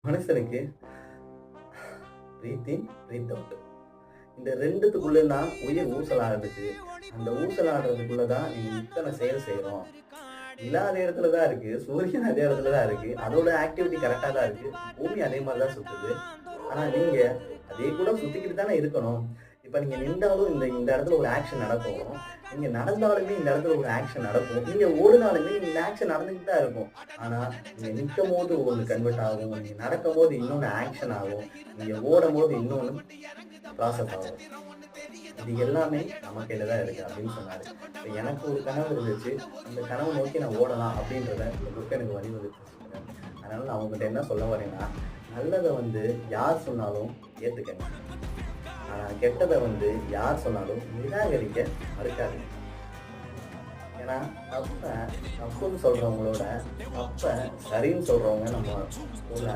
மனுஷனுக்கு பிரீத் இன் breath out இந்த ரெண்டுத்துக்குள்ள தான் உயிர் ஊசலாடுது. அந்த ஊசலாடுறதுக்குள்ள தான் நீங்க இத்தனை செயல் செய்யறோம். நிலா அதே இடத்துல தான் இருக்கு, சூரியன் அதே இடத்துல தான் இருக்கு, அதோட ஆக்டிவிட்டி கரெக்டா தான் இருக்கு, பூமி அதே மாதிரி தான் சுத்துது. ஆனா நீங்க அதே கூட சுத்திக்கிட்டு தானே இருக்கணும். இப்ப நீங்க நின்றாலும் இந்த இந்த இடத்துல ஒரு ஆக்ஷன் நடக்கும், நீங்க நடந்தாலுமே இந்த இடத்துல ஒரு ஆக்ஷன் நடக்கும், நீங்க ஓடுனாலுமே இந்த ஆக்ஷன் நடந்துகிட்டு தான் இருக்கும். ஆனா நீங்க நிற்கும் போது ஒன்று கன்வெர்ட் ஆகும், நீங்க நடக்கும் போது இன்னொன்னு ஆக்ஷன் ஆகும், நீங்க ஓடும் போது இன்னொன்னு ப்ராசஸ் ஆகும். இது எல்லாமே நம்ம கையில தான் இருக்கு அப்படின்னு சொன்னாரு. இப்ப எனக்கு ஒரு கனவு இருந்துச்சு, அந்த கனவை நோக்கி நான் ஓடலாம் அப்படின்றத இந்த புக் எனக்கு வழிவகுத்து சொல்றேன். அதனால நான் உங்ககிட்ட என்ன சொல்ல வரேன்னா, நல்லதை யார் சொன்னாலும் ஏத்துக்கங்க. ஆனா கெட்டதை யார் சொன்னாலும் நிராகரிக்க மறுக்காதீங்க. ஏன்னா தப்புன்னு சொல்றவங்களோட தப்ப சரின்னு சொல்றவங்க நம்ம ஊர்ல